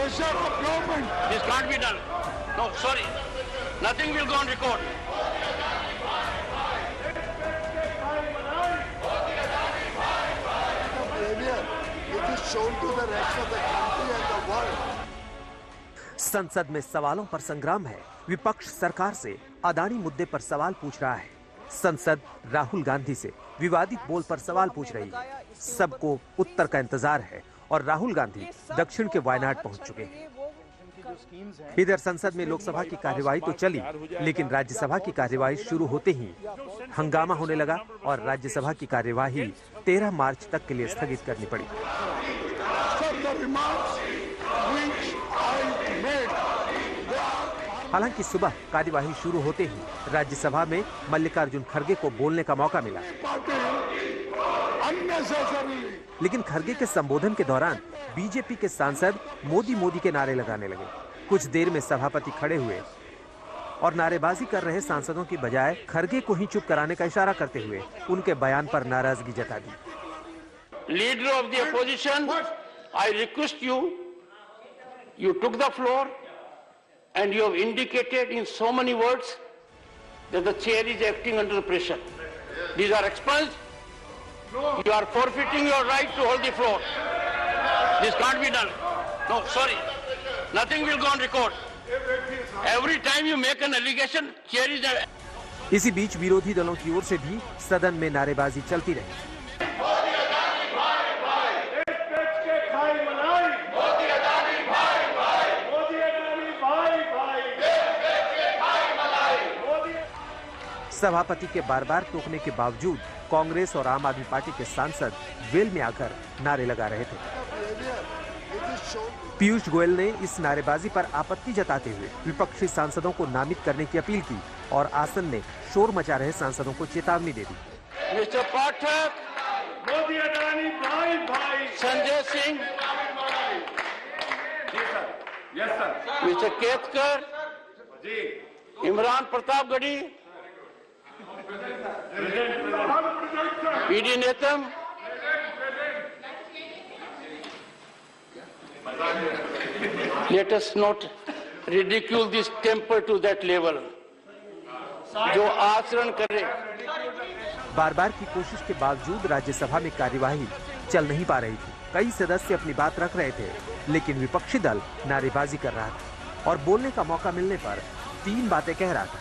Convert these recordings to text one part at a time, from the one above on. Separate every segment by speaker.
Speaker 1: pressure of government.
Speaker 2: This can't be done. No, sorry. Nothing will go on record.
Speaker 1: It is shown to the rest of the country and the world.
Speaker 3: संसद में सवालों पर संग्राम है। विपक्ष सरकार से अदानी मुद्दे पर सवाल पूछ रहा है। संसद राहुल गांधी से विवादित बोल पर सवाल पूछ रही है। सबको उत्तर का इंतजार है और राहुल गांधी दक्षिण के वायनाड पहुंच चुके हैं। इधर संसद में लोकसभा की कार्यवाही तो चली, लेकिन राज्यसभा की कार्यवाही शुरू होते ही हंगामा होने लगा और राज्यसभा की कार्यवाही 13 मार्च तक के लिए स्थगित करनी पड़ी। हालांकि सुबह कार्यवाही शुरू होते ही राज्यसभा में मल्लिकार्जुन खड़गे को बोलने का मौका मिला, लेकिन खड़गे के संबोधन के दौरान बीजेपी के सांसद मोदी मोदी के नारे लगाने लगे। कुछ देर में सभापति खड़े हुए और नारेबाजी कर रहे सांसदों की बजाय खड़गे को ही चुप कराने का इशारा करते हुए उनके बयान पर नाराजगी जता दी।
Speaker 2: Leader of the opposition, I request you, you took the floor and you have indicated in so many words that the chair is acting under pressure. These are expunged. You are forfeiting your right to hold the floor. This can't be done. No, sorry. Nothing will go on record. Every time you make an allegation, chair is...
Speaker 3: इसी बीच विरोधी दलों की ओर से भी सदन में नारेबाजी चलती रही। सभापति के बार बार टोकने के बावजूद कांग्रेस और आम आदमी पार्टी के सांसद वेल में आकर नारे लगा रहे थे। पीयूष गोयल ने इस नारेबाजी पर आपत्ति जताते हुए विपक्षी सांसदों को नामित करने की अपील की और आसन ने शोर मचा रहे सांसदों को चेतावनी दे दी।
Speaker 2: मिस्टर पाठक, मोदी अडानी भाई भाई, Sanjay Singh, mister Ketkar, Imran Pratapgarhi, PD Netam, let us not ridicule this temper to that level. जो आचरण करे।
Speaker 3: बार बार की कोशिश के बावजूद राज्यसभा में कार्यवाही चल नहीं पा रही थी। कई सदस्य अपनी बात रख रहे थे, लेकिन विपक्षी दल नारेबाजी कर रहा था और बोलने का मौका मिलने पर 3 बातें कह रहा था।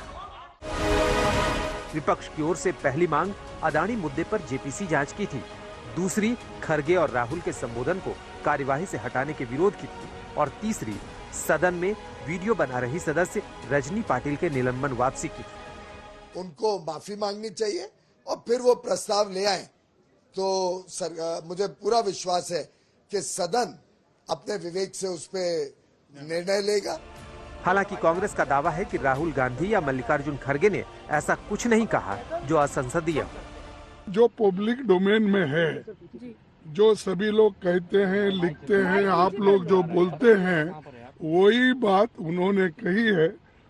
Speaker 3: विपक्ष की ओर से पहली मांग अदानी मुद्दे पर जेपीसी जांच की थी। दूसरी, खड़गे और राहुल के संबोधन को कार्यवाही से हटाने के विरोध की थी और तीसरी, सदन में वीडियो बना रही सदस्य रजनी पाटिल के निलंबन वापसी की थी।
Speaker 1: उनको माफी मांगनी चाहिए और फिर वो प्रस्ताव ले आए तो मुझे पूरा विश्वास है कि सदन अपने विवेक से उस पर निर्णय लेगा।
Speaker 3: हालांकि कांग्रेस का दावा है कि राहुल गांधी या मल्लिकार्जुन खड़गे ने ऐसा कुछ नहीं कहा जो असंसदीय हो।
Speaker 4: जो पब्लिक डोमेन में है, जो सभी लोग कहते हैं, लिखते हैं, आप लोग जो बोलते हैं, वही बात उन्होंने कही है।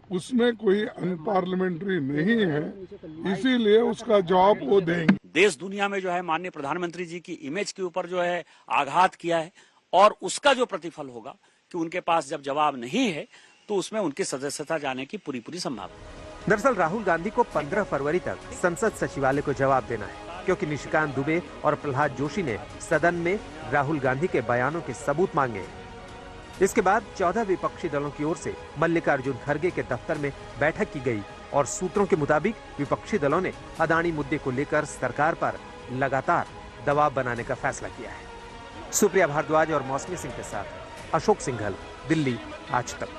Speaker 4: उसमें कोई अनपार्लियामेंट्री नहीं है, इसीलिए उसका जवाब वो देंगे।
Speaker 5: देश दुनिया में जो है माननीय प्रधानमंत्री जी की इमेज के ऊपर जो है आघात किया है और उसका जो प्रतिफल होगा कि उनके पास जब जवाब नहीं है तो उसमें उनकी सदस्यता जाने की पूरी संभावना।
Speaker 3: दरअसल राहुल गांधी को 15 फरवरी तक संसद सचिवालय को जवाब देना है, क्योंकि निशिकांत दुबे और प्रहलाद जोशी ने सदन में राहुल गांधी के बयानों के सबूत मांगे हैं। इसके बाद 14 विपक्षी दलों की ओर से मल्लिकार्जुन खड़गे के दफ्तर में बैठक की गई और सूत्रों के मुताबिक विपक्षी दलों ने अदानी मुद्दे को लेकर सरकार पर लगातार दबाव बनाने का फैसला किया है। सुप्रिया भारद्वाज और मौसमी सिंह के साथ अशोक सिंघल, दिल्ली आज तक।